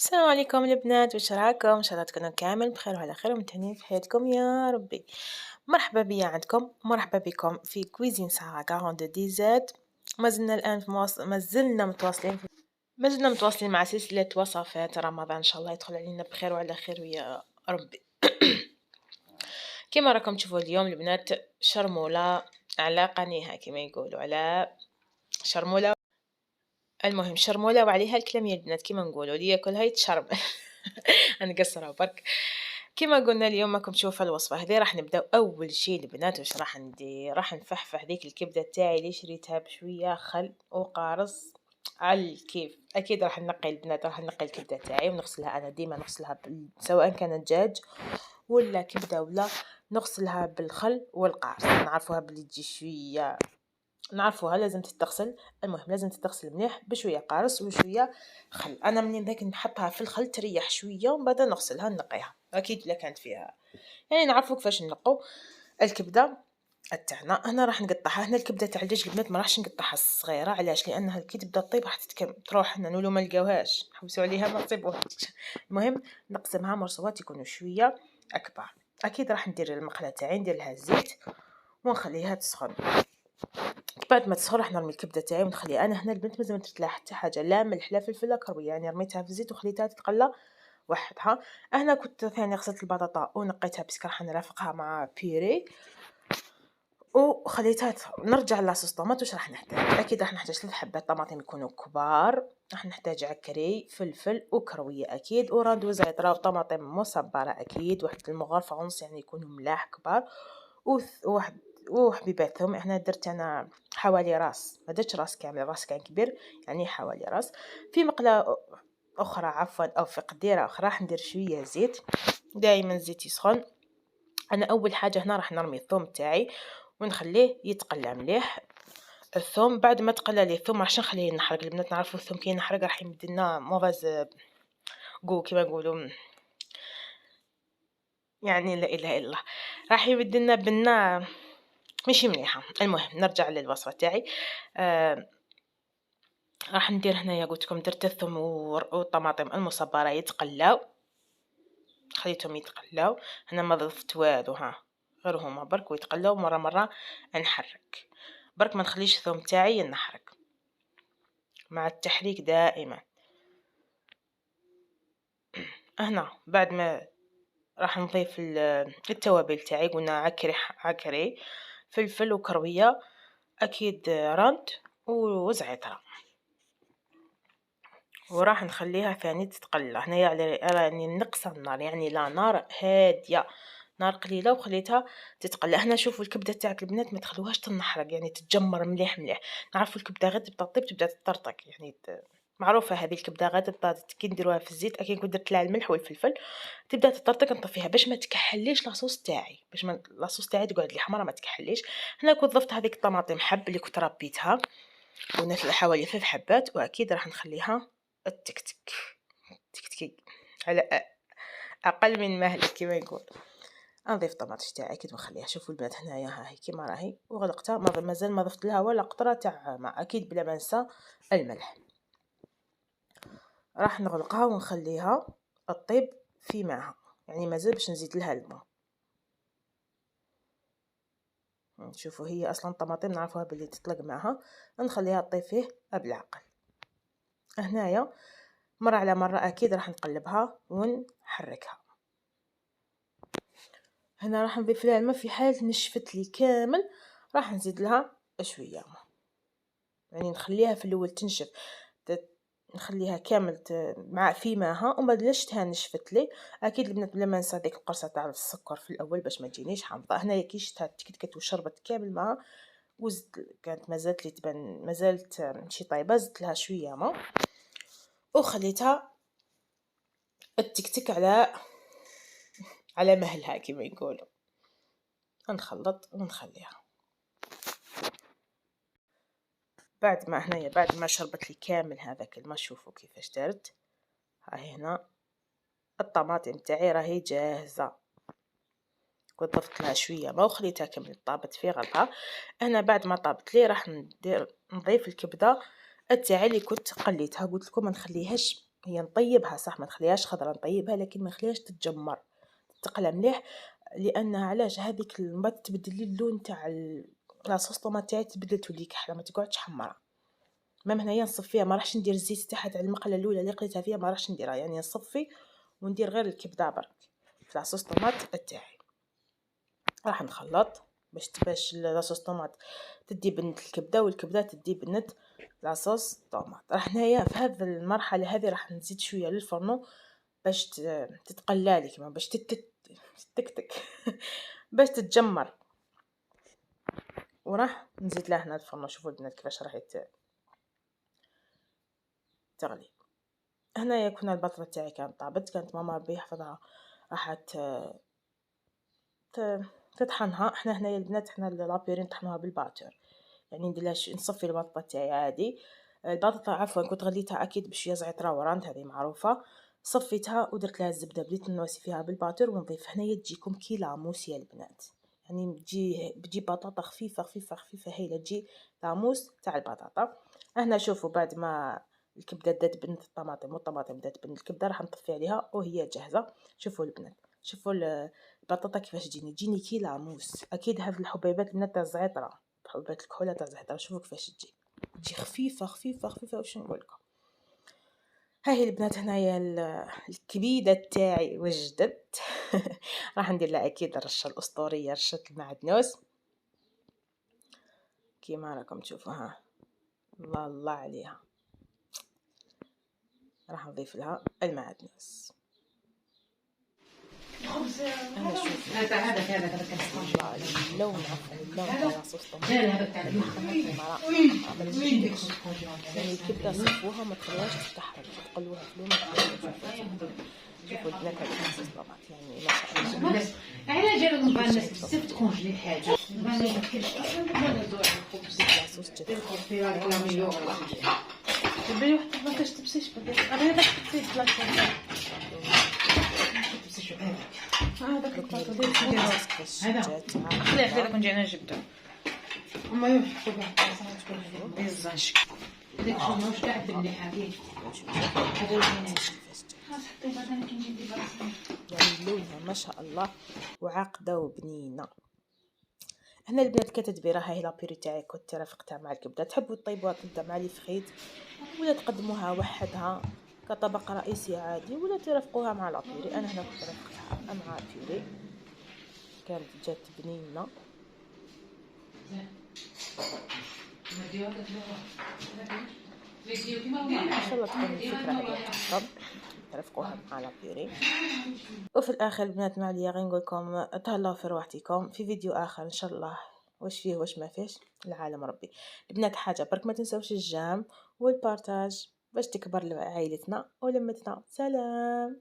السلام عليكم البنات، واش راكم؟ ان شاء الله تكونوا كامل بخير وعلى خير ومتهنين في حياتكم يا ربي. مرحبا بيا عندكم، مرحبا بكم في كويزين ساعة 42 دي زاد. ما زلنا متواصلين مع سلسلة وصفات رمضان، ان شاء الله يدخل علينا بخير وعلى خير ويا ربي. كما راكم تشوفوا اليوم البنات شرمولة على قنيها، كما يقولوا على شرمولة. المهم شرمولة وعليها الكلام يا البنات، كما نقولوا لي ياكل هاي تشرب. انا قصرها برك. كما قلنا اليوم راكم تشوفوا الوصفه هذه، راح نبداو اول شيء البنات. واش راح ندير؟ راح نفحفح ذيك الكبده تاعي اللي شريتها بشويه خل وقارص على الكيف. اكيد راح نقي البنات، راح نقي الكبده تاعي ونغسلها. انا ديما نغسلها سواء كانت دجاج ولا كبده ولا نغسلها بالخل والقارص. نعرفوها بلي تجي شويه، نعرفوها لازم تتغسل. المهم لازم تتغسل مليح بشويه قارص وشويه خل. انا منين ذاك نحطها في الخل تريح شويه ومن بعد نغسلها نقيها. اكيد لا كانت فيها يعني نعرفوا كيفاش نقوا الكبده تاعنا. هنا راح نقطعها. هنا الكبده تاع الدجاج البنات ما راحش نقطعها صغيره. علاش؟ لانها كي تبدا طيب راح تروح هنا نولو ما نلقاوهاش، نحوسوا عليها ما نصيبوهاش. المهم نقسمها مرصوات يكونوا شويه اكبر. اكيد راح ندير المقله تاعي، ندير لها الزيت ونخليها تسخن. بعد ما تسخن راح نرمي الكبده تاعي ونخليها. انا هنا البنت مازال ما درت لها حتى حاجه، لا ملح لا فلفل لا كرويه، يعني رميتها في الزيت وخليتها تتقلى وحدها. هنا كنت ثاني غسلت البطاطا ونقيتها بس راح نرافقها مع بيري وخليتها نرجع لاصوص طماط. واش راح نحتاج؟ اكيد راح نحتاج 3 حبات طماطم يكونوا كبار، راح نحتاج عكري فلفل وكرويه اكيد، وراندو زعتره وطماطم مصبره اكيد، واحد المغرفه ونص يعني يكونوا ملاح كبار، وواحد وحبيبات ثوم. هنا درت انا حوالي راس، ما درتش راس كامل، راس كان كبير يعني حوالي راس. في مقله اخرى عفوا او في قديره اخرى راح ندير شويه زيت، دائما الزيت يسخن. انا اول حاجه هنا راح نرمي الثوم تاعي ونخليه يتقلى مليح. الثوم بعد ما تقلى لي الثوم عشان نخليه ينحرق. البنات نعرفوا الثوم كي ينحرق راح يمد لنا موفاز كما نقولوا، يعني لا اله الا الله، راح يمد لنا بنا ماشي مليحه. المهم نرجع للوصفه تاعي. راح ندير هنايا قلت لكم درت الثوم والطماطم المصبره يتقلاو، خليتهم يتقلاو. هنا ما ضفت والو، غير هما برك ويتقلاو. مره نحرك برك، ما نخليش الثوم تاعي ينحرق مع التحريك دائما. هنا بعد ما راح نضيف التوابل تاعي، قلنا عكري فلفل وكرويه اكيد راند وزعتره، وراح نخليها ثاني تتقلى. هنايا يعني نقص النار، يعني لا نار هاديه، نار قليله وخليتها تتقلى. هنا شوفوا الكبده تاعك البنات ما تخلوهاش تنحرق، يعني تتجمر مليح. نعرفوا الكبده غير تبدا طيب تبدا تطرطق، يعني معروفه هذه الكبده غير تبدا كي نديروها في الزيت. اكيد كنت درت لها الملح والفلفل تبدا تطرطق نطفيها باش ما تكحليش لاصوص تاعي، باش ما لاصوص تاعي تقعد لي حمرا ما تكحليش. هنا كنت ضفت هذيك الطماطم حب اللي كنت ربيتها، ونزل حوالي 3 حبات، واكيد راح نخليها التكتك تكتكي على اقل من مهلك كما يقول. نضيف طماطش تاعي اكيد ونخليها. شوفوا البنات هنايا ها هي كيما راهي وغلقتها، مازال ما ضفت لها ولا قطره تاع ماء، اكيد بلا ما ننسى الملح. راح نغلقها ونخليها الطيب في ماءها، يعني مازال باش نزيد لها الماء. شوفوا هي اصلا الطماطم نعرفوها باللي تطلق معها، نخليها تطيب فيه بالعقل. هنايا مرة على مرة اكيد راح نقلبها ونحركها. هنا راح نضيف لها الماء في حال نشفت لي كامل، راح نزيد لها شويه ماء، يعني نخليها في الاول تنشف، نخليها كامل مع في ماها، ومن بعد شفتها نشفت لي اكيد البنات بلا ما ننسى ديك القرصه تاع السكر في الاول باش ما تجينيش حامضه. هنايا كي شفتها تكتكت وشربت كامل ماء وزدت، كانت مازالت لي تبان مازالت شي طيبه، زدت لها شويه ماء وخليتها التكتك على مهلها كما يقولوا. نخلط ونخليها. بعد ما هنايا بعد ما شربت لي كامل هذاك الماء، شوفوا كيفاش دارت. هاي هنا الطماطم تاعي راهي جاهزه، كنت ضفت لها شويه ما وخليتها كامل طابت في غلبها. هنا بعد ما طابت لي راح نضيف الكبده تاعي اللي كنت قليتها. قلت لكم ما نخليهاش هي نطيبها صح، ما نخليهاش خضرا، نطيبها لكن ما نخليهاش تتجمر، تقلى مليح. لانها علاش هذيك من بعد تبدل لي اللون تاع لاصوص طوماط تاعي، تبدل تولي كحله ما تقعدش حمراء. مام هنايا نصفيها، ما راحش ندير الزيت تاعها تاع المقله الاولى اللي قليتها فيها، ما راحش نديرها، يعني نصفي وندير غير الكبده برك في لاصوص طوماط تاعي. راح نخلط باش لاصوص طوماط تدي بنت الكبده، والكبده تدي بنت لاصوص طوماط. راح هنايا في هذه المرحله هذه راح نزيد شويه للفرن باش تتقلى لي كما باش تتكتك باش تتجمر. وراح نزيد لها هنا الفرن. شوفوا البنات كيفاش راح تغلي. هنايا كنا البطاطا تاعي كانت طابت، كانت ماما ربي يحفظها راحت تطحنها. احنا هنايا البنات احنا لابيرين نطحنوها بالباتر، يعني ندير لها نصفي البطاطا تاعي عادي. البطاطا عفوا كنت غليتها اكيد بشويه زعتره ورانت، هذه معروفه. صفيتها ودرت لها الزبده، بديت نواسي فيها بالباتر ونضيف. هنايا تجيكم كي لاموس يا البنات، يعني بتجي بطاطا خفيفه خفيفه خفيفه هايله، تجي لاموس تاع البطاطا. هنا شوفوا بعد ما الكبده دات بنت الطماطم والطماطم دات بنت الكبده، راح نطفي عليها وهي جاهزه. شوفوا البنات، شوفوا البطاطا كيفاش تجيني كي لاموس. اكيد هاد الحبيبات البنات تاع الزعتره، حبيبات الكحوله تاع الزعتره، شوفوا كيفاش تجي خفيفه خفيفه خفيفه. واش نقول لكم، ها هي البنات هنايا الكبيده تاعي وجدت. راح ندير لها اكيد الرشه الاسطوريه، رشه المعدنوس كيما راكم تشوفوا. ها الله الله عليها. راح نضيف لها المعدنوس. انا شوف هذا اللون، عفوا اللون تاع صوص طماطم يعني الكبده صفوها ما تخلوهاش تتحرك، تقلوها في اللون. شوفوا البنات هذا صوص طماطم يعني ما شاء الله. على جال نبان الناس بزاف تكونجلي الحاجه ما صوص جدا تبي واحد ما تبسيش بدي انا هذاك تبسيش بلاك تبسيش هذاك البطاطا ديال هذا خليه كون جينا جبده هما يحطوا به الزنجك ديك شنو واش كاع المليحه ديال هذا الزينات حطي بعد انا كي نجي ندير يعني لونها ما شاء الله وعاقده وبنينه. هنا البنات كتدبيره، هاي لابيري تاعي كنت رافقتها مع الكبده. تحبوا طيبوها كبده مع الفخيت ولا تقدموها وحدها كطبق رئيسي عادي، ولا ترافقوها مع لابيري. انا هنا كنت رافقتها مع البيري، كانت جات بنينه. ان شاء الله تكون الفكره هذه تعجبكم، ترافقوها مع لابيري. وفي الاخر البنات ما عليا غير نقول لكم تهلاو في روحتكم في فيديو اخر ان شاء الله. واش فيه واش ما فيش العالم ربي. البنات حاجه برك ما تنسوش الجام والبارتاج باش تكبر عائلتنا ولمتنا. سلام.